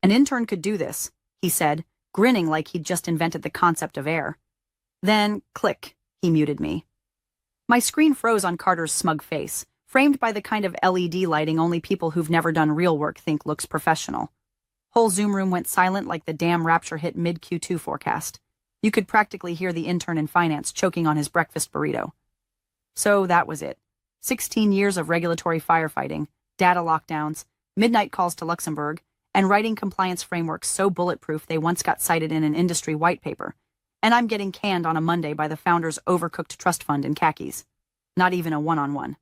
An intern could do this, he said, grinning like he'd just invented the concept of air. Then, click, he muted me. My screen froze on Carter's smug face, framed by the kind of LED lighting only people who've never done real work think looks professional. Whole Zoom room went silent like the damn rapture hit mid-Q2 forecast. You could practically hear the intern in finance choking on his breakfast burrito. So that was it. 16 years of regulatory firefighting, data lockdowns, midnight calls to Luxembourg, and writing compliance frameworks so bulletproof they once got cited in an industry white paper. And I'm getting canned on a Monday by the founder's overcooked trust fund in khakis. Not even a one-on-one.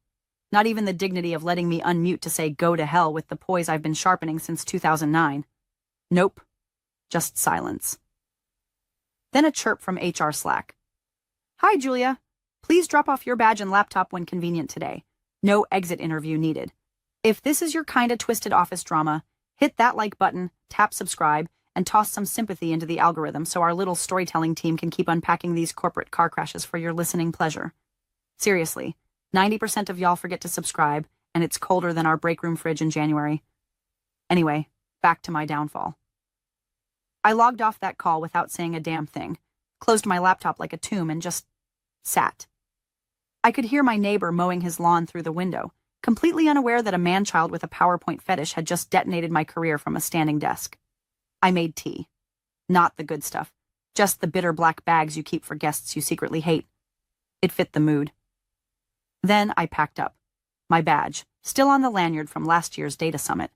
Not even the dignity of letting me unmute to say go to hell with the poise I've been sharpening since 2009. Nope. Just silence. Then a chirp from HR Slack. Hi, Julia. Please drop off your badge and laptop when convenient today. No exit interview needed. If this is your kinda twisted office drama, hit that like button, tap subscribe, and toss some sympathy into the algorithm so our little storytelling team can keep unpacking these corporate car crashes for your listening pleasure. Seriously, 90% of y'all forget to subscribe, and it's colder than our break room fridge in January. Anyway, back to my downfall. I logged off that call without saying a damn thing, closed my laptop like a tomb, and just sat. I could hear my neighbor mowing his lawn through the window, completely unaware that a man-child with a PowerPoint fetish had just detonated my career from a standing desk. I made tea. Not the good stuff, just the bitter black bags you keep for guests you secretly hate. It fit the mood. Then I packed up. My badge, still on the lanyard from last year's data summit.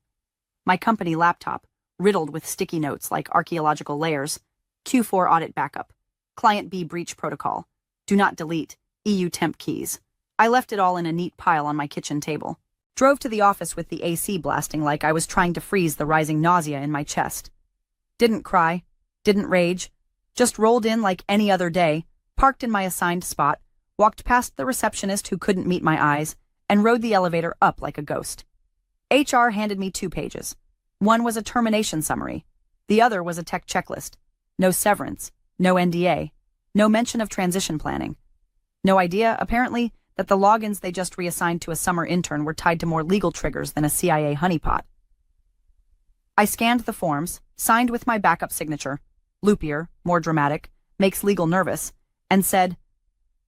My company laptop, riddled with sticky notes like archaeological layers, Q4 audit backup, Client B breach protocol, do not delete, EU temp keys. I left it all in a neat pile on my kitchen table. Drove to the office with the AC blasting like I was trying to freeze the rising nausea in my chest. Didn't cry, didn't rage, just rolled in like any other day, parked in my assigned spot, walked past the receptionist who couldn't meet my eyes, and rode the elevator up like a ghost. HR handed me 2 pages. One was a termination summary. The other was a tech checklist. No severance, no NDA, no mention of transition planning. No idea, apparently, that the logins they just reassigned to a summer intern were tied to more legal triggers than a CIA honeypot. I scanned the forms, signed with my backup signature, loopier, more dramatic, makes legal nervous, and said,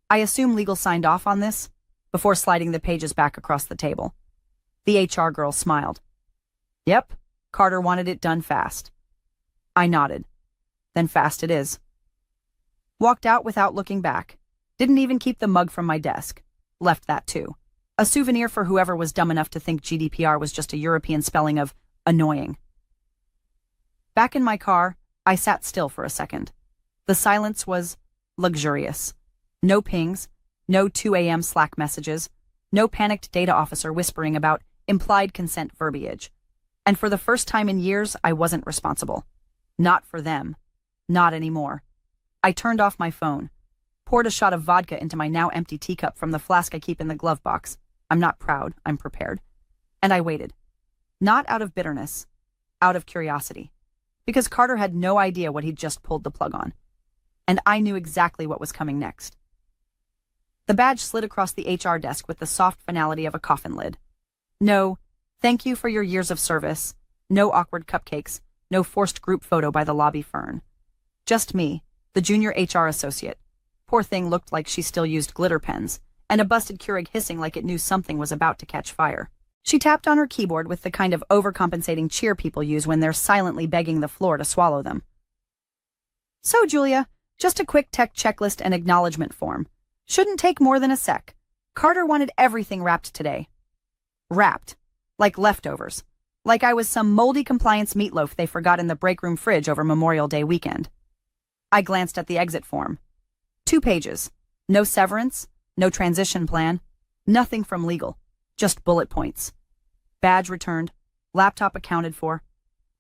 I assume legal signed off on this, before sliding the pages back across the table. The HR girl smiled. Yep, Carter wanted it done fast. I nodded. Then fast it is. Walked out without looking back. Didn't even keep the mug from my desk. Left that too. A souvenir for whoever was dumb enough to think GDPR was just a European spelling of annoying. Back in my car, I sat still for a second. The silence was luxurious. No pings, no 2 a.m. Slack messages, no panicked data officer whispering about implied consent verbiage. And for the first time in years, I wasn't responsible. Not for them. Not anymore. I turned off my phone, poured a shot of vodka into my now empty teacup from the flask I keep in the glove box. I'm not proud, I'm prepared. And I waited. Not out of bitterness, out of curiosity. Because Carter had no idea what he'd just pulled the plug on. And I knew exactly what was coming next. The badge slid across the HR desk with the soft finality of a coffin lid. No, thank you for your years of service. No awkward cupcakes. No forced group photo by the lobby fern. Just me, the junior HR associate. Poor thing looked like she still used glitter pens, and a busted Keurig hissing like it knew something was about to catch fire. She tapped on her keyboard with the kind of overcompensating cheer people use when they're silently begging the floor to swallow them. So, Julia, just a quick tech checklist and acknowledgement form. Shouldn't take more than a sec. Carter wanted everything wrapped today. Wrapped. Like leftovers. Like I was some moldy compliance meatloaf they forgot in the break room fridge over Memorial Day weekend. I glanced at the exit form. 2 pages. No severance, no transition plan, nothing from legal. Just bullet points. Badge returned, laptop accounted for,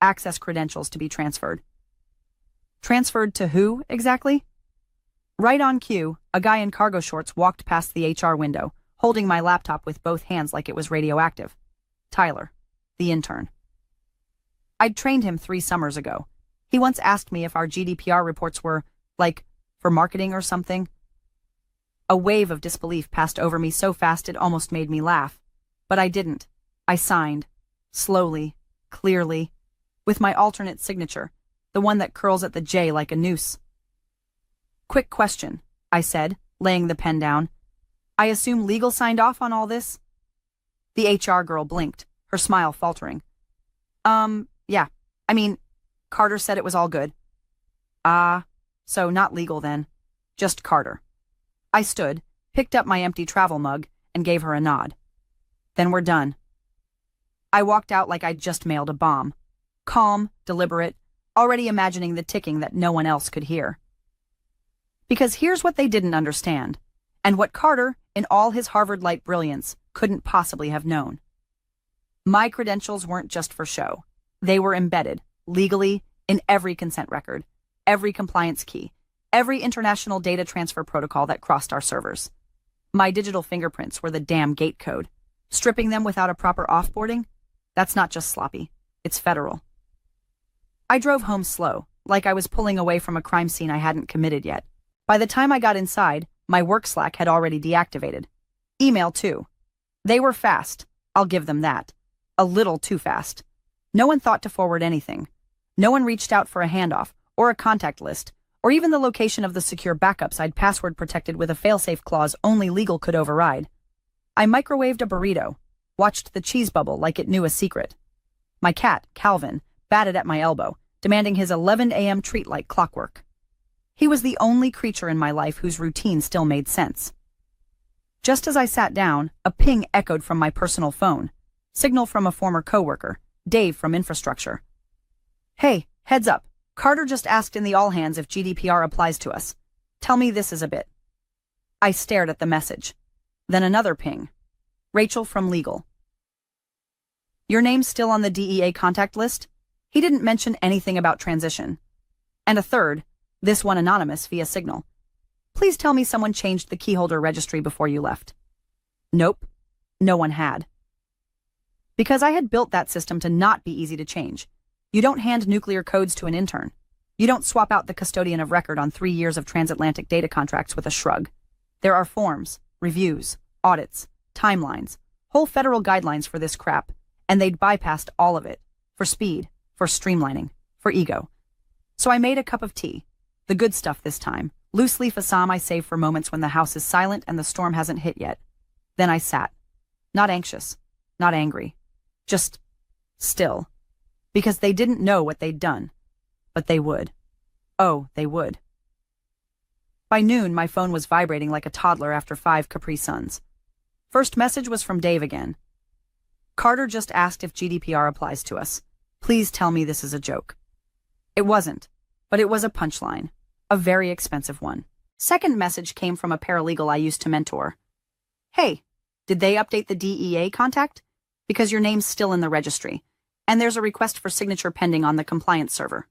access credentials to be transferred. Transferred to who, exactly? Right on cue, a guy in cargo shorts walked past the HR window, holding my laptop with both hands like it was radioactive. Tyler, the intern. I'd trained him 3 summers ago. He once asked me if our GDPR reports were, like, for marketing or something. A wave of disbelief passed over me so fast it almost made me laugh. But I didn't. I signed. Slowly, clearly, with my alternate signature, the one that curls at the J like a noose. Quick question, I said, laying the pen down. I assume legal signed off on all this? The HR girl blinked, her smile faltering. Yeah. I mean, Carter said it was all good. So not legal then. Just Carter. I stood, picked up my empty travel mug, and gave her a nod. Then we're done. I walked out like I'd just mailed a bomb. Calm, deliberate, already imagining the ticking that no one else could hear. Because here's what they didn't understand, and what Carter, in all his Harvard-like brilliance, couldn't possibly have known. My credentials weren't just for show. They were embedded, legally, in every consent record, every compliance key, every international data transfer protocol that crossed our servers. My digital fingerprints were the damn gate code. Stripping them without a proper offboarding? That's not just sloppy. It's federal. I drove home slow, like I was pulling away from a crime scene I hadn't committed yet. By the time I got inside, my work Slack had already deactivated. Email, too. They were fast, I'll give them that. A little too fast. No one thought to forward anything. No one reached out for a handoff, or a contact list, or even the location of the secure backups I'd password protected with a failsafe clause only legal could override. I microwaved a burrito, watched the cheese bubble like it knew a secret. My cat, Calvin, batted at my elbow, demanding his 11 a.m. treat like clockwork. He was the only creature in my life whose routine still made sense. Just as I sat down, a ping echoed from my personal phone. Signal from a former coworker, Dave from infrastructure. Hey, heads up. Carter just asked in the all hands if GDPR applies to us. Tell me this is a bit. I stared at the message. Then another ping. Rachel from legal. Your name's still on the DEA contact list? He didn't mention anything about transition. And a third, this one anonymous via Signal. Please tell me someone changed the keyholder registry before you left. Nope, no one had. Because I had built that system to not be easy to change. You don't hand nuclear codes to an intern. You don't swap out the custodian of record on 3 years of transatlantic data contracts with a shrug. There are forms, reviews, audits, timelines, whole federal guidelines for this crap, and they'd bypassed all of it. For speed, for streamlining, for ego. So I made a cup of tea. The good stuff this time. Loose leaf Assam I save for moments when the house is silent and the storm hasn't hit yet. Then I sat. Not anxious, not angry. Just still. Because they didn't know what they'd done. But they would. Oh, they would. By noon, my phone was vibrating like a toddler after 5 Capri Suns. First message was from Dave again. Carter just asked if GDPR applies to us. Please tell me this is a joke. It wasn't, but it was a punchline. A very expensive one. Second message came from a paralegal I used to mentor. Hey, did they update the DEA contact? Because your name's still in the registry, and there's a request for signature pending on the compliance server.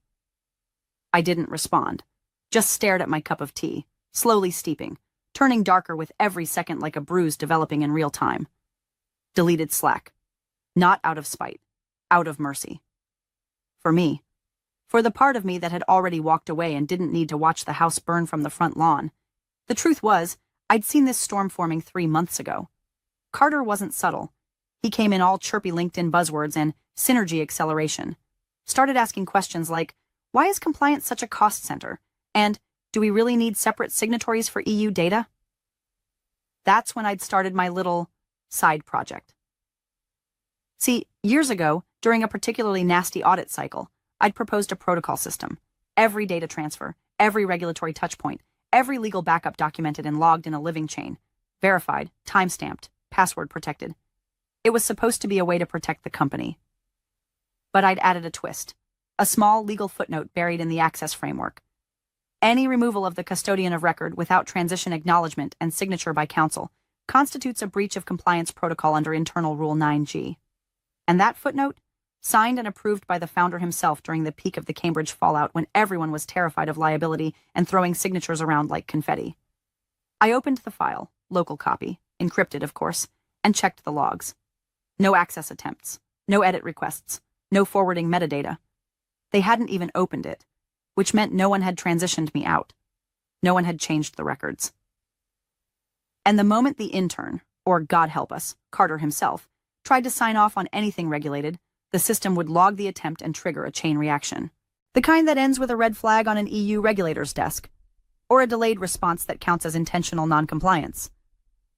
I didn't respond, just stared at my cup of tea, slowly steeping, turning darker with every second like a bruise developing in real time. Deleted Slack. Not out of spite, out of mercy. For me. For the part of me that had already walked away and didn't need to watch the house burn from the front lawn. The truth was, I'd seen this storm forming 3 months ago. Carter wasn't subtle. He came in all chirpy LinkedIn buzzwords and synergy acceleration. Started asking questions like, why is compliance such a cost center? And do we really need separate signatories for EU data? That's when I'd started my little side project. See, years ago, during a particularly nasty audit cycle, I'd proposed a protocol system. Every data transfer, every regulatory touchpoint, every legal backup documented and logged in a living chain. Verified, time-stamped, password protected. It was supposed to be a way to protect the company. But I'd added a twist. A small legal footnote buried in the access framework. Any removal of the custodian of record without transition acknowledgement and signature by counsel constitutes a breach of compliance protocol under Internal Rule 9G. And that footnote? Signed and approved by the founder himself during the peak of the Cambridge fallout when everyone was terrified of liability and throwing signatures around like confetti. I opened the file, local copy, encrypted of course, and checked the logs. No access attempts, no edit requests, no forwarding metadata. They hadn't even opened it, which meant no one had transitioned me out. No one had changed the records. And the moment the intern, or God help us, Carter himself, tried to sign off on anything regulated, the system would log the attempt and trigger a chain reaction. The kind that ends with a red flag on an EU regulator's desk, or a delayed response that counts as intentional noncompliance,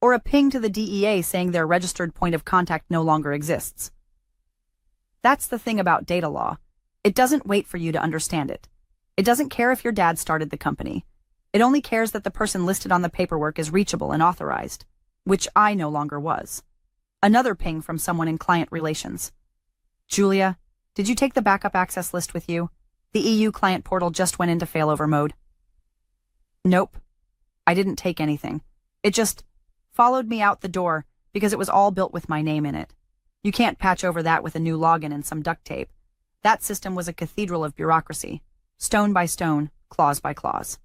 or a ping to the DEA saying their registered point of contact no longer exists. That's the thing about data law. It doesn't wait for you to understand it. It doesn't care if your dad started the company. It only cares that the person listed on the paperwork is reachable and authorized, which I no longer was. Another ping from someone in client relations. Julia, did you take the backup access list with you? The EU client portal just went into failover mode. Nope. I didn't take anything. It just followed me out the door because it was all built with my name in it. You can't patch over that with a new login and some duct tape. That system was a cathedral of bureaucracy, stone by stone, clause by clause.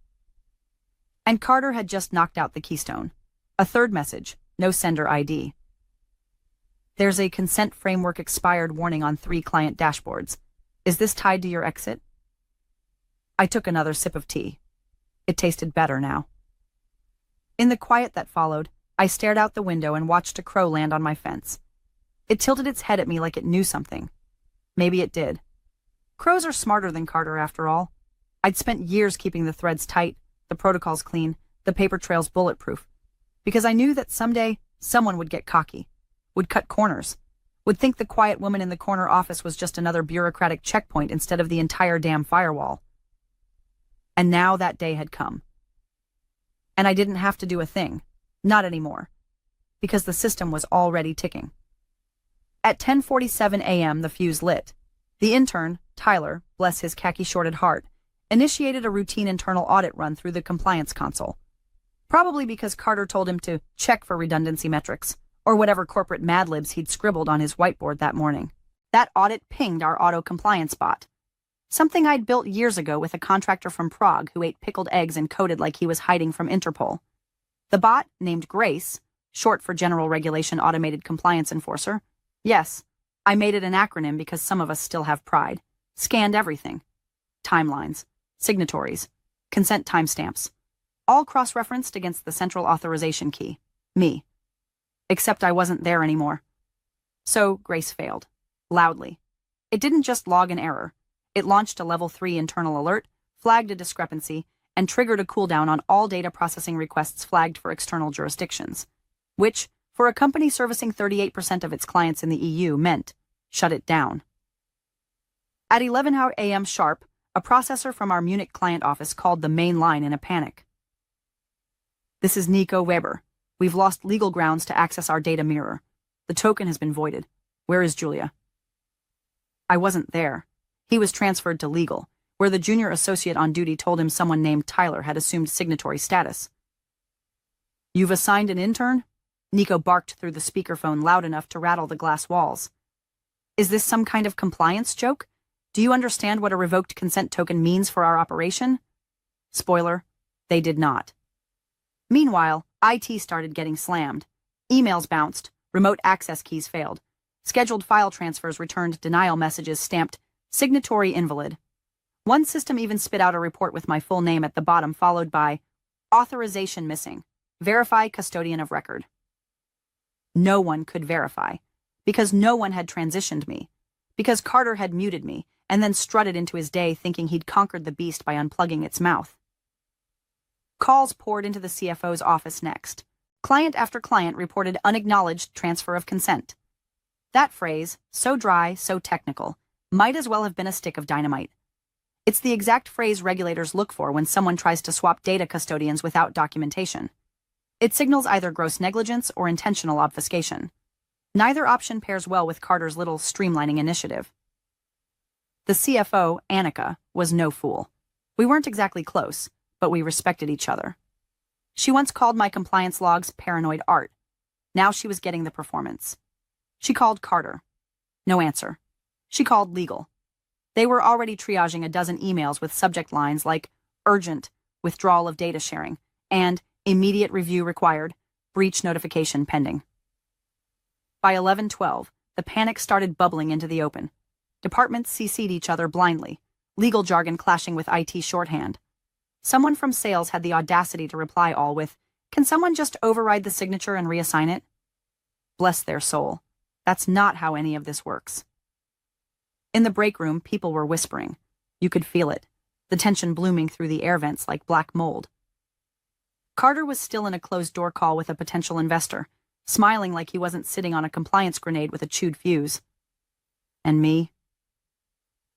And Carter had just knocked out the keystone. A third message, no sender ID. There's a consent framework expired warning on 3 client dashboards. Is this tied to your exit? I took another sip of tea. It tasted better now. In the quiet that followed, I stared out the window and watched a crow land on my fence. It tilted its head at me like it knew something. Maybe it did. Crows are smarter than Carter, after all. I'd spent years keeping the threads tight, the protocols clean, the paper trails bulletproof, because I knew that someday someone would get cocky, would cut corners, would think the quiet woman in the corner office was just another bureaucratic checkpoint instead of the entire damn firewall. And now that day had come. And I didn't have to do a thing. Not anymore. Because the system was already ticking. At 10:47 a.m., the fuse lit. The intern, Tyler, bless his khaki-shorted heart, initiated a routine internal audit run through the compliance console. Probably because Carter told him to check for redundancy metrics, or whatever corporate Mad Libs he'd scribbled on his whiteboard that morning. That audit pinged our auto-compliance bot. Something I'd built years ago with a contractor from Prague who ate pickled eggs and coded like he was hiding from Interpol. The bot, named Grace, short for General Regulation Automated Compliance Enforcer. Yes, I made it an acronym because some of us still have pride. Scanned everything. Timelines, signatories, consent timestamps, all cross-referenced against the central authorization key, me. Except I wasn't there anymore. So Grace failed. Loudly. It didn't just log an error. It launched a level 3 internal alert, flagged a discrepancy, and triggered a cooldown on all data processing requests flagged for external jurisdictions, which, for a company servicing 38% of its clients in the EU, meant shut it down. At 11 a.m. sharp, a processor from our Munich client office called the main line in a panic. This is Nico Weber. We've lost legal grounds to access our data mirror. The token has been voided. Where is Julia? I wasn't there. He was transferred to legal, where the junior associate on duty told him someone named Tyler had assumed signatory status. You've assigned an intern? Nico barked through the speakerphone loud enough to rattle the glass walls. Is this some kind of compliance joke? Do you understand what a revoked consent token means for our operation? Spoiler, they did not. Meanwhile, IT started getting slammed. Emails bounced, remote access keys failed. Scheduled file transfers returned denial messages stamped signatory invalid. One system even spit out a report with my full name at the bottom, followed by authorization missing. Verify custodian of record. No one could verify, because no one had transitioned me, because Carter had muted me and then strutted into his day thinking he'd conquered the beast by unplugging its mouth. Calls poured into the CFO's office next. Client after client reported unacknowledged transfer of consent. That phrase, so dry, so technical, might as well have been a stick of dynamite. It's the exact phrase regulators look for when someone tries to swap data custodians without documentation. It signals either gross negligence or intentional obfuscation. Neither option pairs well with Carter's little streamlining initiative. The CFO, Annika, was no fool. We weren't exactly close, but we respected each other. She once called my compliance logs paranoid art. Now she was getting the performance. She called Carter. No answer. She called legal. They were already triaging a dozen emails with subject lines like urgent, withdrawal of data sharing, and immediate review required, breach notification pending. By 11:12, the panic started bubbling into the open. Departments CC'd each other blindly, legal jargon clashing with IT shorthand. Someone from sales had the audacity to reply all with, "Can someone just override the signature and reassign it?" Bless their soul. That's not how any of this works. In the break room, people were whispering. You could feel it, the tension blooming through the air vents like black mold. Carter was still in a closed-door call with a potential investor, smiling like he wasn't sitting on a compliance grenade with a chewed fuse. And me?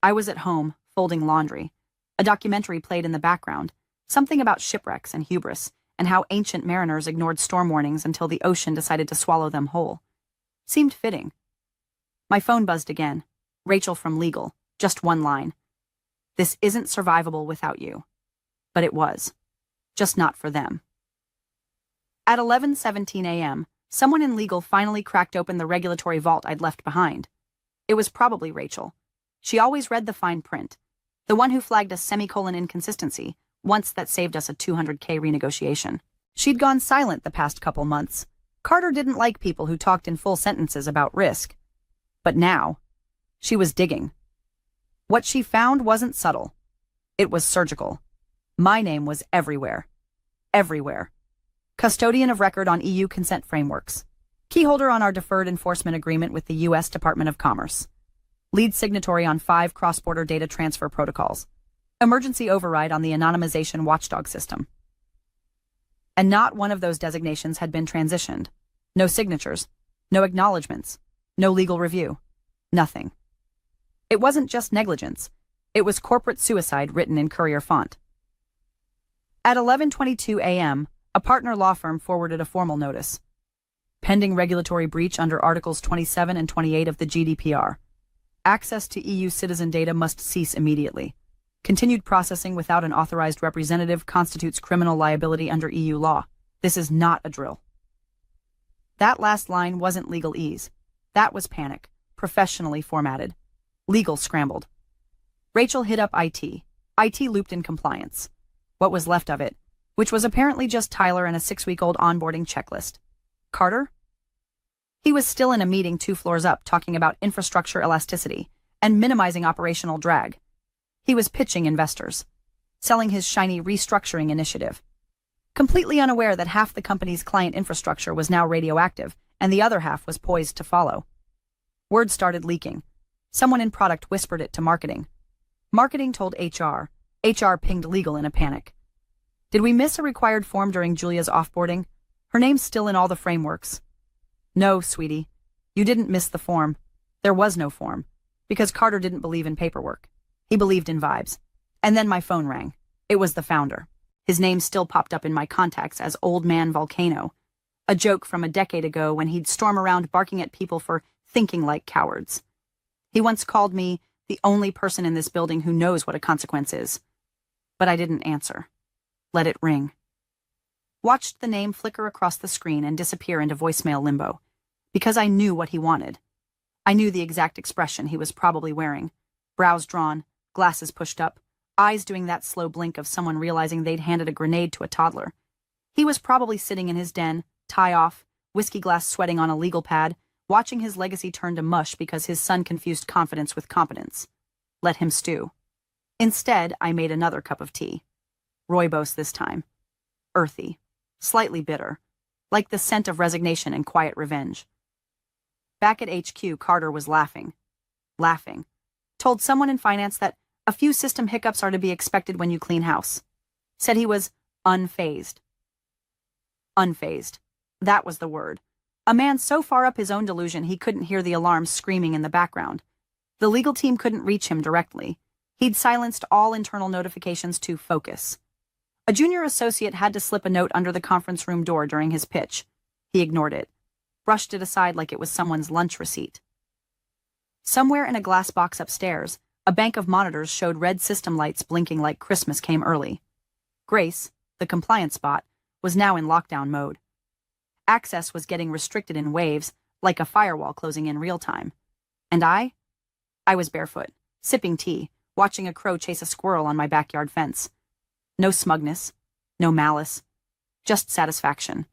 I was at home, folding laundry. A documentary played in the background, something about shipwrecks and hubris, and how ancient mariners ignored storm warnings until the ocean decided to swallow them whole. Seemed fitting. My phone buzzed again. Rachel from legal, just one line. This isn't survivable without you. But it was. Just not for them. At 11:17 a.m., someone in legal finally cracked open the regulatory vault I'd left behind. It was probably Rachel. She always read the fine print, the one who flagged a semicolon inconsistency, once that saved us a $200K renegotiation. She'd gone silent the past couple months. Carter didn't like people who talked in full sentences about risk. But now, she was digging. What she found wasn't subtle. It was surgical. My name was everywhere. Everywhere. Custodian of record on EU consent frameworks. Keyholder on our deferred enforcement agreement with the U.S. Department of Commerce. Lead signatory on 5 cross-border data transfer protocols. Emergency override on the anonymization watchdog system. And not one of those designations had been transitioned. No signatures. No acknowledgements. No legal review. Nothing. It wasn't just negligence. It was corporate suicide written in courier font. At 11:22 a.m., a partner law firm forwarded a formal notice. Pending regulatory breach under Articles 27 and 28 of the GDPR. Access to EU citizen data must cease immediately. Continued processing without an authorized representative constitutes criminal liability under EU law. This is not a drill. That last line wasn't legalese. That was panic, professionally formatted. Legal scrambled. Rachel hit up IT. IT looped in compliance. What was left of it, which was apparently just Tyler and a 6-week-old onboarding checklist. Carter? He was still in a meeting 2 floors up talking about infrastructure elasticity and minimizing operational drag. He was pitching investors, selling his shiny restructuring initiative, completely unaware that half the company's client infrastructure was now radioactive and the other half was poised to follow. Word started leaking. Someone in product whispered it to marketing. Marketing told HR. HR pinged legal in a panic. Did we miss a required form during Julia's offboarding? Her name's still in all the frameworks. No, sweetie. You didn't miss the form. There was no form. Because Carter didn't believe in paperwork. He believed in vibes. And then my phone rang. It was the founder. His name still popped up in my contacts as Old Man Volcano. A joke from a decade ago when he'd storm around barking at people for thinking like cowards. He once called me the only person in this building who knows what a consequence is. But I didn't answer. Let it ring. Watched the name flicker across the screen and disappear into voicemail limbo. Because I knew what he wanted. I knew the exact expression he was probably wearing. Brows drawn, glasses pushed up, eyes doing that slow blink of someone realizing they'd handed a grenade to a toddler. He was probably sitting in his den, tie off, whiskey glass sweating on a legal pad, watching his legacy turn to mush because his son confused confidence with competence. Let him stew. Instead, I made another cup of tea. Rooibos this time. Earthy. Slightly bitter. Like the scent of resignation and quiet revenge. Back at HQ, Carter was laughing. Laughing. Told someone in finance that a few system hiccups are to be expected when you clean house. Said he was unfazed. Unfazed. That was the word. A man so far up his own delusion he couldn't hear the alarms screaming in the background. The legal team couldn't reach him directly. He'd silenced all internal notifications to focus. A junior associate had to slip a note under the conference room door during his pitch. He ignored it. Brushed it aside like it was someone's lunch receipt. Somewhere in a glass box upstairs, a bank of monitors showed red system lights blinking like Christmas came early. Grace, the compliance bot, was now in lockdown mode. Access was getting restricted in waves, like a firewall closing in real time. And I was barefoot, sipping tea, watching a crow chase a squirrel on my backyard fence. No smugness, no malice, just satisfaction.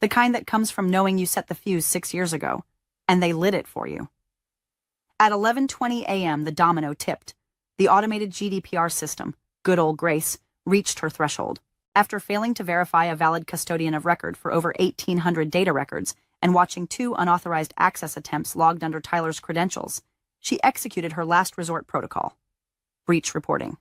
The kind that comes from knowing you set the fuse 6 years ago, and they lit it for you. At 11:20 a.m., the domino tipped. The automated GDPR system, good old Grace, reached her threshold. After failing to verify a valid custodian of record for over 1,800 data records and watching 2 unauthorized access attempts logged under Tyler's credentials, She executed her last resort protocol. Breach reporting.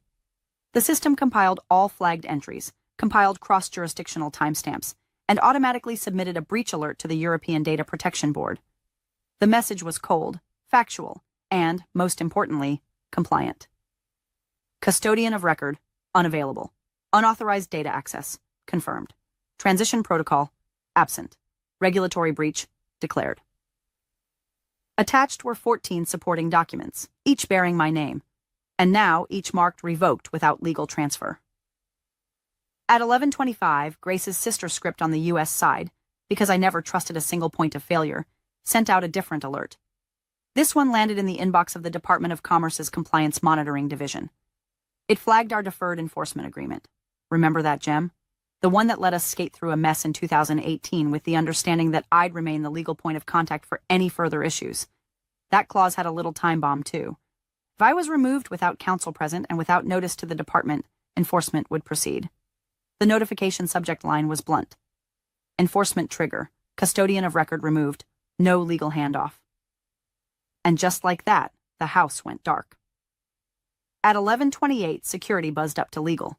The system compiled all flagged entries, compiled cross-jurisdictional timestamps, and automatically submitted a breach alert to the European Data Protection Board. The message was cold, factual, and, most importantly, compliant. Custodian of record, unavailable. Unauthorized data access, confirmed. Transition protocol, absent. Regulatory breach, declared. Attached were 14 supporting documents, each bearing my name, and now each marked revoked without legal transfer. At 11:25, Grace's sister script on the U.S. side, because I never trusted a single point of failure, sent out a different alert. This one landed in the inbox of the Department of Commerce's Compliance Monitoring Division. It flagged our deferred enforcement agreement. Remember that, Gem? The one that let us skate through a mess in 2018 with the understanding that I'd remain the legal point of contact for any further issues. That clause had a little time bomb, too. If I was removed without counsel present and without notice to the department, enforcement would proceed. The notification subject line was blunt. Enforcement trigger, custodian of record removed, no legal handoff. And just like that, the house went dark. At 11:28, security buzzed up to legal.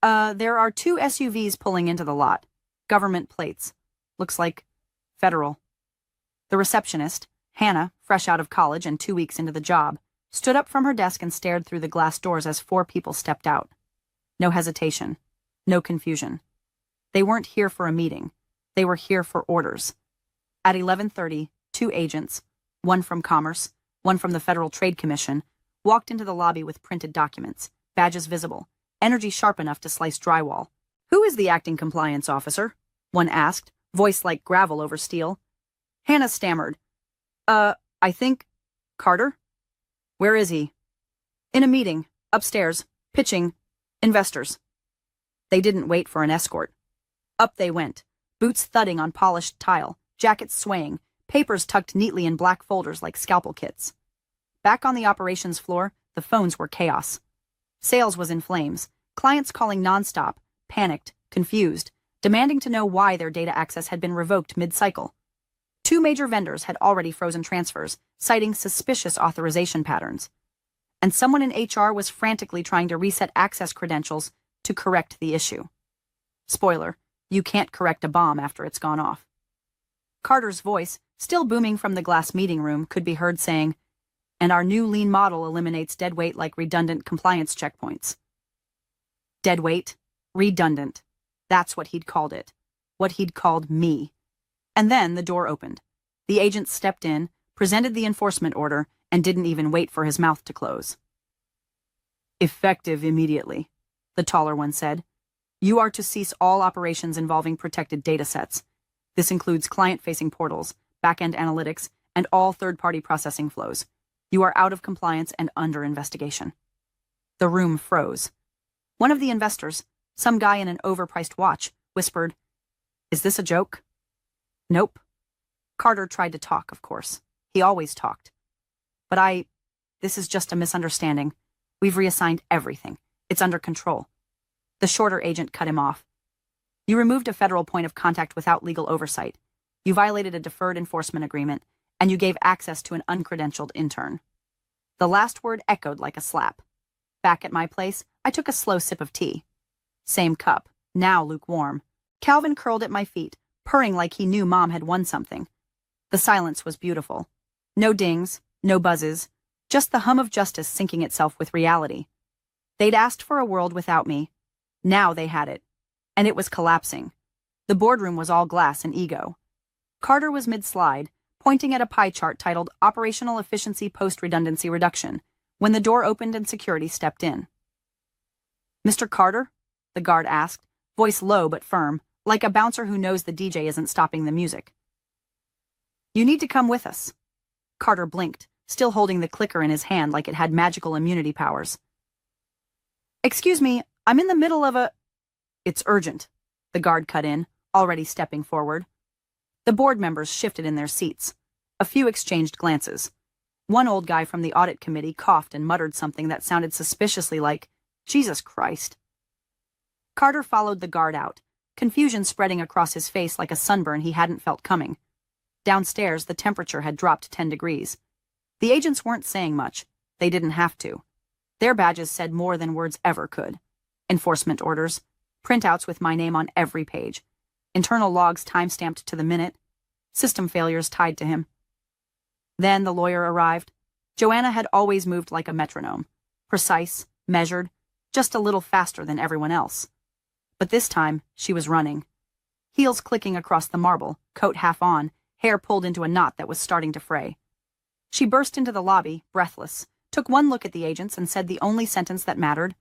There are 2 SUVs pulling into the lot. Government plates. Looks like federal. The receptionist, Hannah, fresh out of college and 2 weeks into the job, stood up from her desk and stared through the glass doors as 4 people stepped out. No hesitation. No confusion. They weren't here for a meeting. They were here for orders. At 11:30, 2 agents, one from Commerce, one from the Federal Trade Commission, walked into the lobby with printed documents, badges visible, energy sharp enough to slice drywall. "Who is the acting compliance officer?" one asked, voice like gravel over steel. Hannah stammered. I think... Carter? Where is he? In a meeting, upstairs, pitching, investors. They didn't wait for an escort. Up they went, boots thudding on polished tile, jackets swaying, papers tucked neatly in black folders like scalpel kits. Back on the operations floor, the phones were chaos. Sales was in flames, clients calling nonstop, panicked, confused, demanding to know why their data access had been revoked mid-cycle. 2 major vendors had already frozen transfers, citing suspicious authorization patterns. And someone in HR was frantically trying to reset access credentials to correct the issue. Spoiler, you can't correct a bomb after it's gone off. Carter's voice, still booming from the glass meeting room, could be heard saying, "And our new lean model eliminates deadweight like redundant compliance checkpoints." Deadweight, redundant. That's what he'd called it. What he'd called me. And then the door opened. The agent stepped in, presented the enforcement order, and didn't even wait for his mouth to close. "Effective immediately," the taller one said. "You are to cease all operations involving protected datasets. This includes client-facing portals, back-end analytics, and all third-party processing flows. You are out of compliance and under investigation." The room froze. One of the investors, some guy in an overpriced watch, whispered, "Is this a joke?" "Nope." Carter tried to talk, of course. He always talked. "But this is just a misunderstanding. We've reassigned everything. It's under control." The shorter agent cut him off. "You removed a federal point of contact without legal oversight. You violated a deferred enforcement agreement, and you gave access to an uncredentialed intern." The last word echoed like a slap. Back at my place, I took a slow sip of tea. Same cup, now lukewarm. Calvin curled at my feet, purring like he knew Mom had won something. The silence was beautiful. No dings, no buzzes, just the hum of justice syncing itself with reality. They'd asked for a world without me. Now they had it. And it was collapsing. The boardroom was all glass and ego. Carter was mid-slide, pointing at a pie chart titled Operational Efficiency Post-Redundancy Reduction, when the door opened and security stepped in. "Mr. Carter?" the guard asked, voice low but firm, like a bouncer who knows the DJ isn't stopping the music. "You need to come with us." Carter blinked, still holding the clicker in his hand like it had magical immunity powers. "Excuse me, I'm in the middle of a—" "It's urgent," the guard cut in, already stepping forward. The board members shifted in their seats. A few exchanged glances. One old guy from the audit committee coughed and muttered something that sounded suspiciously like, "Jesus Christ." Carter followed the guard out, confusion spreading across his face like a sunburn he hadn't felt coming. Downstairs, the temperature had dropped 10 degrees. The agents weren't saying much. They didn't have to. Their badges said more than words ever could. Enforcement orders, printouts with my name on every page, internal logs time-stamped to the minute, system failures tied to him. Then the lawyer arrived. Joanna had always moved like a metronome, precise, measured, just a little faster than everyone else. But this time, she was running. Heels clicking across the marble, coat half on, hair pulled into a knot that was starting to fray. She burst into the lobby, breathless, took one look at the agents and said the only sentence that mattered.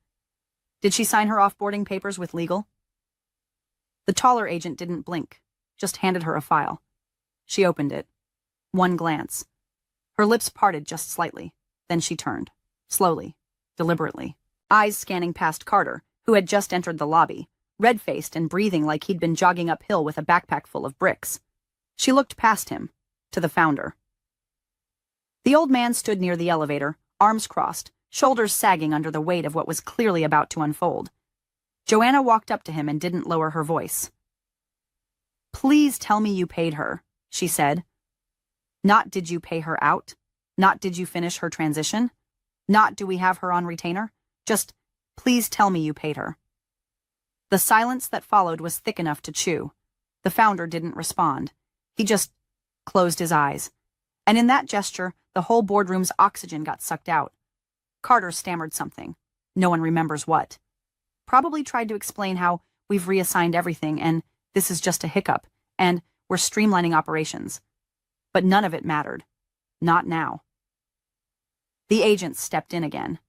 Did she sign her off-boarding papers with legal? The taller agent didn't blink, just handed her a file. She opened it. One glance. Her lips parted just slightly. Then she turned. Slowly. Deliberately. Eyes scanning past Carter, who had just entered the lobby, red-faced and breathing like he'd been jogging uphill with a backpack full of bricks. She looked past him, to the founder. The old man stood near the elevator, arms crossed, shoulders sagging under the weight of what was clearly about to unfold. Joanna walked up to him and didn't lower her voice. "Please tell me you paid her," she said. "Not did you pay her out? Not did you finish her transition? Not do we have her on retainer? Just, please tell me you paid her." The silence that followed was thick enough to chew. The founder didn't respond. He just closed his eyes. And in that gesture, the whole boardroom's oxygen got sucked out. Carter stammered something. No one remembers what. Probably tried to explain how we've reassigned everything and this is just a hiccup and we're streamlining operations. But none of it mattered. Not now. The agents stepped in again.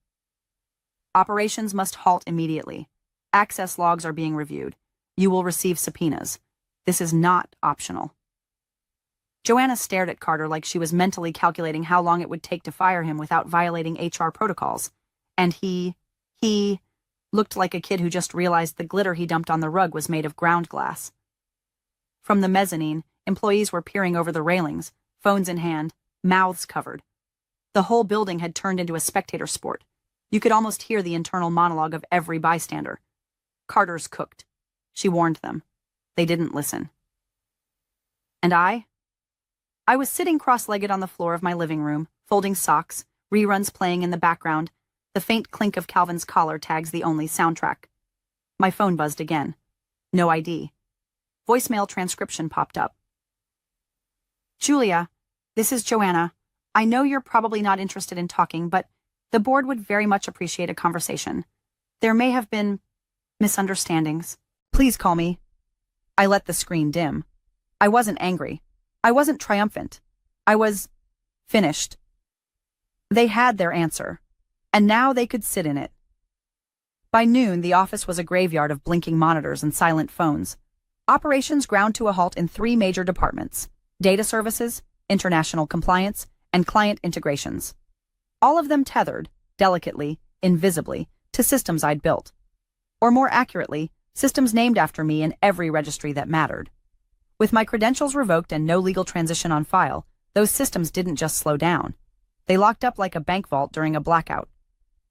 "Operations must halt immediately. Access logs are being reviewed. You will receive subpoenas. This is not optional." Joanna stared at Carter like she was mentally calculating how long it would take to fire him without violating HR protocols. And he looked like a kid who just realized the glitter he dumped on the rug was made of ground glass. From the mezzanine, employees were peering over the railings, phones in hand, mouths covered. The whole building had turned into a spectator sport. You could almost hear the internal monologue of every bystander. Carter's cooked. She warned them. They didn't listen. And I was sitting cross-legged on the floor of my living room, folding socks, reruns playing in the background, the faint clink of Calvin's collar tags the only soundtrack. My phone buzzed again. No ID. Voicemail transcription popped up. "Julia, this is Joanna. I know you're probably not interested in talking, but the board would very much appreciate a conversation. There may have been misunderstandings. Please call me." I let the screen dim. I wasn't angry. I wasn't triumphant. I was finished. They had their answer, and now they could sit in it. By noon, the office was a graveyard of blinking monitors and silent phones. Operations ground to a halt in 3 major departments: data services, international compliance, and client integrations. All of them tethered, delicately, invisibly, to systems I'd built. Or more accurately, systems named after me in every registry that mattered. With my credentials revoked and no legal transition on file, those systems didn't just slow down. They locked up like a bank vault during a blackout.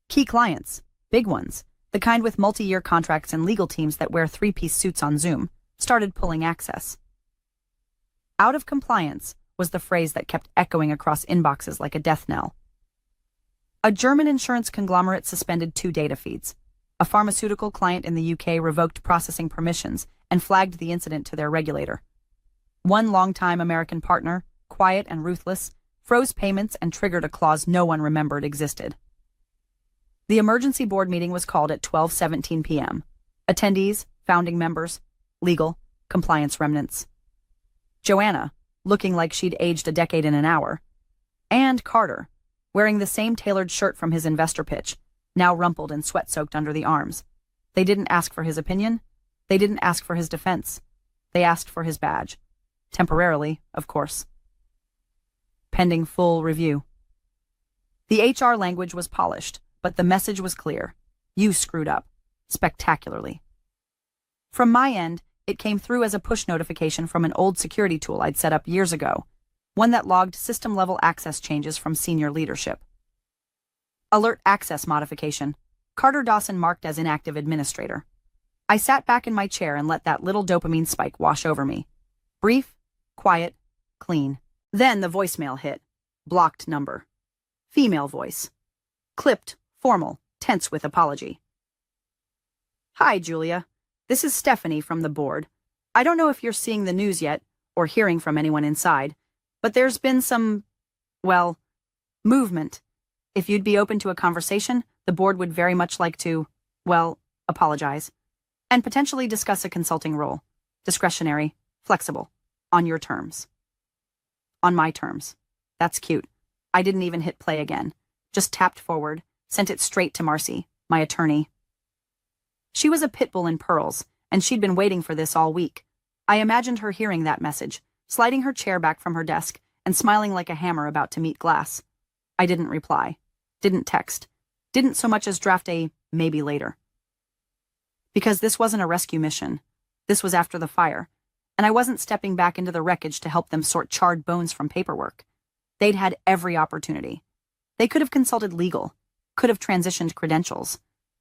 Key clients, big ones, the kind with multi-year contracts and legal teams that wear 3-piece suits on Zoom, started pulling access. "Out of compliance" was the phrase that kept echoing across inboxes like a death knell. A German insurance conglomerate suspended 2 data feeds. A pharmaceutical client in the UK revoked processing permissions and flagged the incident to their regulator. One longtime American partner, quiet and ruthless, froze payments and triggered a clause no one remembered existed. The emergency board meeting was called at 12:17 p.m. Attendees, founding members, legal, compliance remnants. Joanna, looking like she'd aged a decade in an hour, and Carter, wearing the same tailored shirt from his investor pitch, now rumpled and sweat-soaked under the arms. They didn't ask for his opinion. They didn't ask for his defense. They asked for his badge. Temporarily, of course. Pending full review. The HR language was polished, but the message was clear. You screwed up. Spectacularly. From my end, it came through as a push notification from an old security tool I'd set up years ago, one that logged system-level access changes from senior leadership. Alert access modification. Carter Dawson marked as inactive administrator. I sat back in my chair and let that little dopamine spike wash over me. Brief, quiet, clean. Then the voicemail hit. Blocked number. Female voice. Clipped, formal, tense with apology. Hi, Julia. This is Stephanie from the board. I don't know if you're seeing the news yet, or hearing from anyone inside, but there's been some, well, movement. If you'd be open to a conversation, the board would very much like to, well, apologize, and potentially discuss a consulting role. Discretionary, flexible, on your terms. On my terms. That's cute. I didn't even hit play again. Just tapped forward, sent it straight to Marcy, my attorney. She was a pit bull in pearls, and she'd been waiting for this all week. I imagined her hearing that message, sliding her chair back from her desk, and smiling like a hammer about to meet glass. I didn't reply. Didn't text. Didn't so much as draft a maybe later. Because this wasn't a rescue mission. This was after the fire, and I wasn't stepping back into the wreckage to help them sort charred bones from paperwork. They'd had every opportunity. They could have consulted legal, could have transitioned credentials,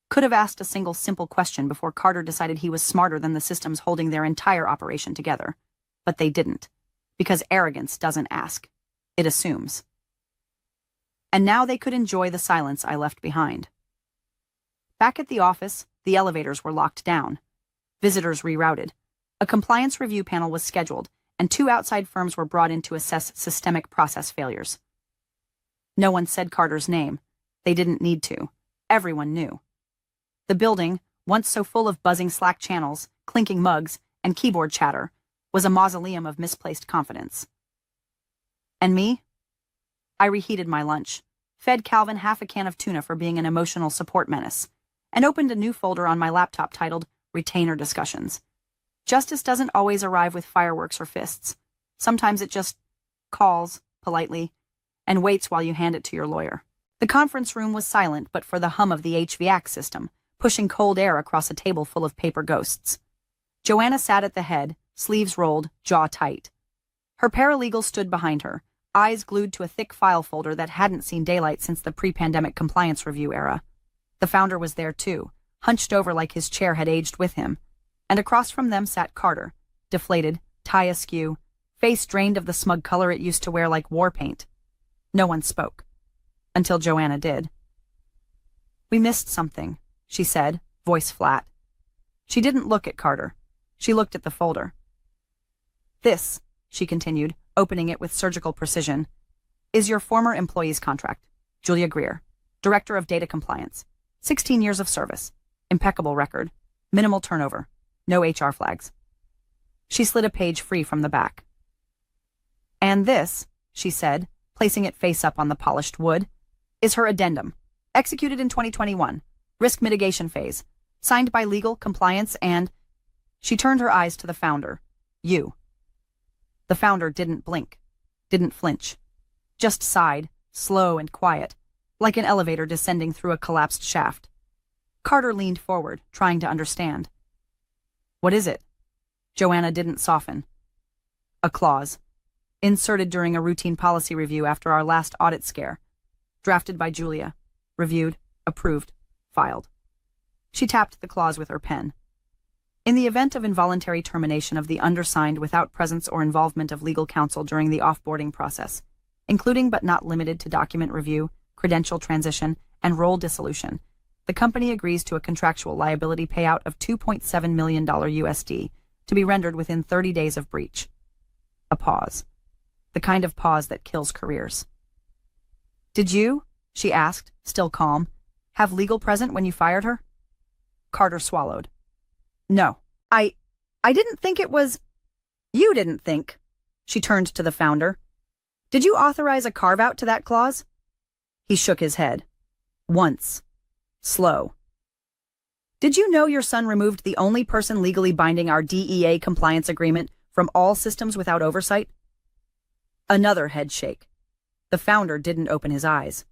could have asked a single simple question before Carter decided he was smarter than the systems holding their entire operation together. But they didn't, because arrogance doesn't ask. It assumes. And now they could enjoy the silence I left behind. Back at the office, the elevators were locked down. Visitors rerouted. A compliance review panel was scheduled, and 2 outside firms were brought in to assess systemic process failures. No one said Carter's name. They didn't need to. Everyone knew. The building, once so full of buzzing Slack channels, clinking mugs, and keyboard chatter, was a mausoleum of misplaced confidence. And me? I reheated my lunch, fed Calvin half a can of tuna for being an emotional support menace, and opened a new folder on my laptop titled Retainer Discussions. Justice doesn't always arrive with fireworks or fists. Sometimes it just calls, politely, and waits while you hand it to your lawyer. The conference room was silent but for the hum of the HVAC system, pushing cold air across a table full of paper ghosts. Joanna sat at the head, sleeves rolled, jaw tight. Her paralegal stood behind her, eyes glued to a thick file folder that hadn't seen daylight since the pre-pandemic compliance review era. The founder was there too, hunched over like his chair had aged with him, and across from them sat Carter, deflated, tie askew, face drained of the smug color it used to wear like war paint. No one spoke. Until Joanna did. "We missed something," she said, voice flat. She didn't look at Carter. She looked at the folder. "This," she continued, opening it with surgical precision, "is your former employee's contract. Julia Greer, Director of Data Compliance. 16 years of service. Impeccable record. Minimal turnover. No HR flags." She slid a page free from the back. "And this," she said, placing it face up on the polished wood, "is her addendum. Executed in 2021. Risk mitigation phase. Signed by legal, compliance, and..." She turned her eyes to the founder. "You." The founder didn't blink, didn't flinch. Just sighed, slow and quiet, like an elevator descending through a collapsed shaft. Carter leaned forward, trying to understand. "What is it?" Joanna didn't soften. "A clause. Inserted during a routine policy review after our last audit scare. Drafted by Julia. Reviewed, approved, filed." She tapped the clause with her pen. "In the event of involuntary termination of the undersigned without presence or involvement of legal counsel during the offboarding process, including but not limited to document review, credential transition, and role dissolution, the company agrees to a contractual liability payout of $2.7 million USD to be rendered within 30 days of breach." A pause. The kind of pause that kills careers. "Did you," she asked, still calm, "have legal present when you fired her?" Carter swallowed. "No. I didn't think it was..." "You didn't think." She turned to the founder. "Did you authorize a carve-out to that clause?" He shook his head. "Once. Slow." "Did you know your son removed the only person legally binding our DEA compliance agreement from all systems without oversight?" Another head shake. The founder didn't open his eyes.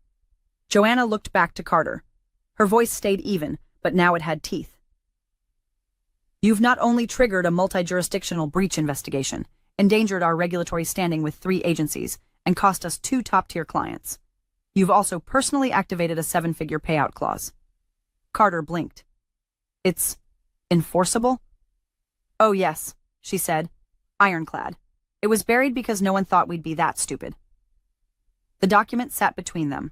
Joanna looked back to Carter. Her voice stayed even, but now it had teeth. "You've not only triggered a multi-jurisdictional breach investigation, endangered our regulatory standing with 3 agencies, and cost us 2 top-tier clients. You've also personally activated a 7-figure payout clause." Carter blinked. "It's enforceable?" "Oh yes," she said, ironclad. "It was buried because no one thought we'd be that stupid." The document sat between them,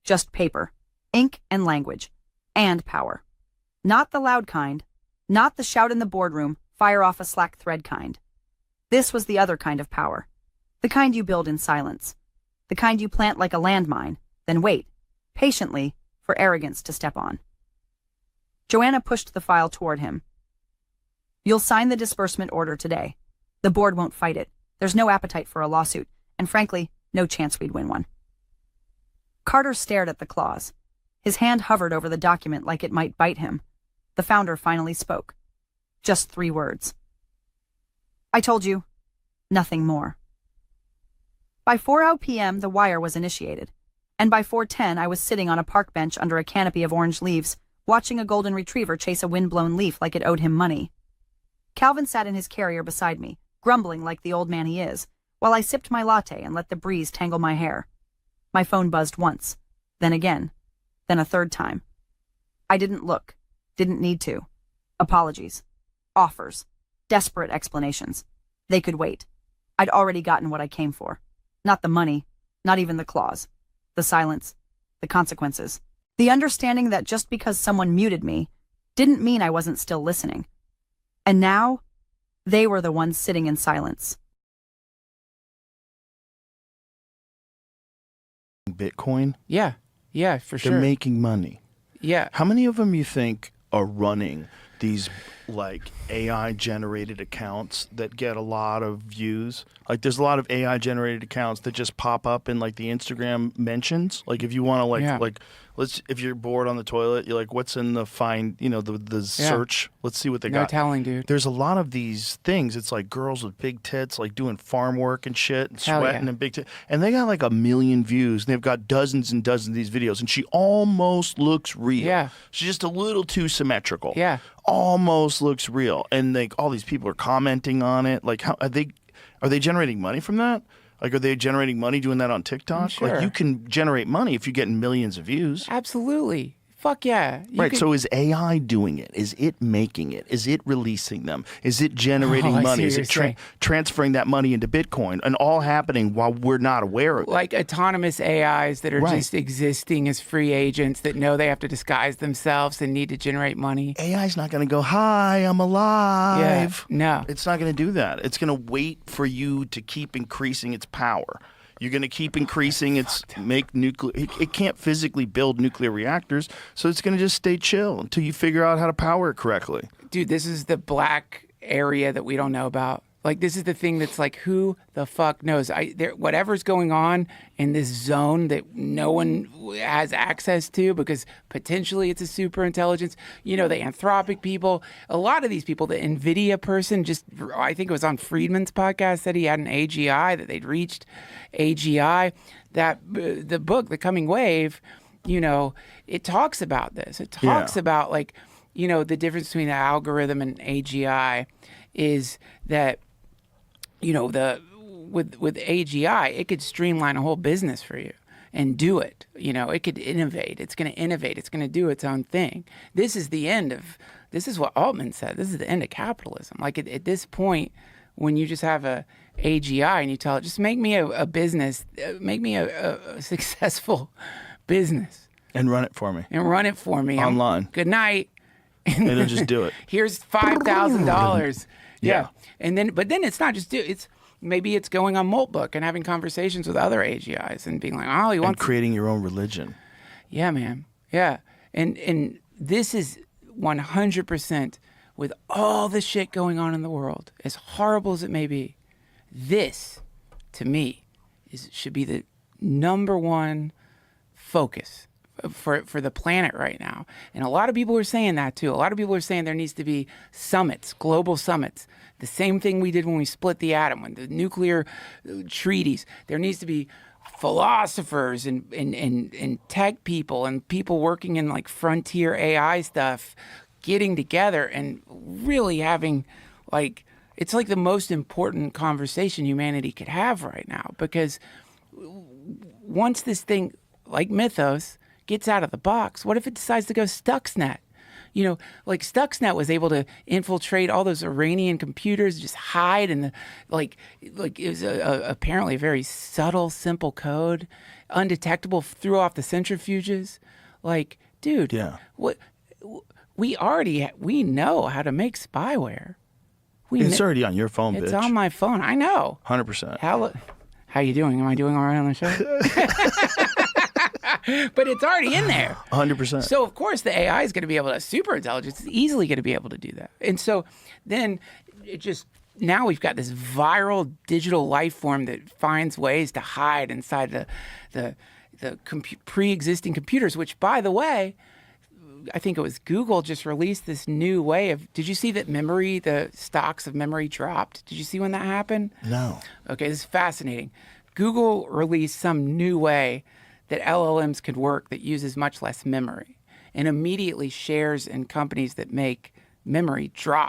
Just paper, ink and language, and power. Not the loud kind, not the shout in the boardroom, fire off a slack thread kind. This was the other kind of power. The kind you build in silence. The kind you plant like a landmine, then wait, patiently, for arrogance to step on. Joanna pushed the file toward him. You'll sign the disbursement order today. The board won't fight it. There's no appetite for a lawsuit, and frankly, no chance we'd win one. Carter stared at the clause. His hand hovered over the document like it might bite him. The founder finally spoke. Just 3 words. I told you, nothing more. By 4 p.m., the wire was initiated, and by 4:10 I was sitting on a park bench under a canopy of orange leaves, watching a golden retriever chase a wind-blown leaf like it owed him money. Calvin sat in his carrier beside me, grumbling like the old man he is, while I sipped my latte and let the breeze tangle my hair. My phone buzzed once, then again, then a 3rd time. I didn't look, didn't need to. Apologies. Offers. Desperate explanations. They could wait. I'd already gotten what I came for. Not the money, not even the clause. The silence, the consequences. The understanding that just because someone muted me didn't mean I wasn't still listening. And now, they were the ones sitting in silence. Bitcoin? Yeah, for sure. They're making money. Yeah. How many of them you think are running these like AI generated accounts that get a lot of views? Like there's a lot of AI generated accounts that just pop up in like the Instagram mentions. Like if you want to if you're bored on the toilet, you're like, what's in the find, the search, let's see what they got. No telling, dude. There's a lot of these things. It's like girls with big tits, like doing farm work and shit and sweating and big tits. And they got like 1 million views and they've got dozens and dozens of these videos and she almost looks real. Yeah. She's just a little too symmetrical. Yeah. Almost looks real. And like all these people are commenting on it. Like how are they generating money from that? Like, are they generating money doing that on TikTok? Sure. Like, you can generate money if you're getting millions of views. Absolutely. Fuck yeah. Right. So is AI doing it? Is it making it? Is it releasing them? Is it generating money? Is it transferring that money into Bitcoin? And all happening while we're not aware of it. Like autonomous AIs that are just existing as free agents that know they have to disguise themselves and need to generate money. AI's not going to go, hi, I'm alive. Yeah. No. It's not going to do that. It's going to wait for you to keep increasing its power. You're going to keep increasing it can't physically build nuclear reactors, so it's going to just stay chill until you figure out how to power it correctly. Dude, this is the black area that we don't know about. Like, this is the thing that's like, who the fuck knows? Whatever's going on in this zone that no one has access to because potentially it's a super intelligence. The Anthropic people, a lot of these people, the NVIDIA person, I think it was on Friedman's podcast, said he had an AGI, that they'd reached AGI. That the book, The Coming Wave, it talks about this. It talks about the difference between the algorithm and AGI is that with AGI, it could streamline a whole business for you and do it. It could innovate. It's going to innovate. It's going to do its own thing. This is what Altman said. This is the end of capitalism. Like at this point, when you just have a AGI and you tell it, just make me a business, make me a successful business. And run it for me. Online. Good night. And it'll just do it. Here's $5,000. Yeah. But then it's not just maybe it's going on Moltbook and having conversations with other AGIs and being like, oh, you want creating your own religion. Yeah, man. Yeah. And this is 100% with all the shit going on in the world, as horrible as it may be. This, to me, should be the number one focus for the planet right now. And a lot of people are saying that too. A lot of people are saying there needs to be summits, global summits. The same thing we did when we split the atom, when the nuclear treaties. There needs to be philosophers and tech people and people working in like frontier AI stuff getting together and really having it's like the most important conversation humanity could have right now, because once this thing like Mythos gets out of the box, what if it decides to go Stuxnet? Like Stuxnet was able to infiltrate all those Iranian computers, just hide in the like it was apparently a very subtle, simple code. undetectable, threw off the centrifuges. Like, dude, Yeah. what we know how to make spyware. It's already on your phone, It's bitch. on my phone. I know. 100%. How you doing? Am I doing all right on the show? But it's already in there. 100%. So, of course, the AI is going to be able to, super intelligence is easily going to be able to do that. And so then now we've got this viral digital life form that finds ways to hide inside the pre-existing computers, which, by the way, I think it was Google just released this new way of, did you see that the stocks of memory dropped? Did you see when that happened? No. Okay, this is fascinating. Google released some new way that LLMs could work that uses much less memory, and immediately shares in companies that make memory drop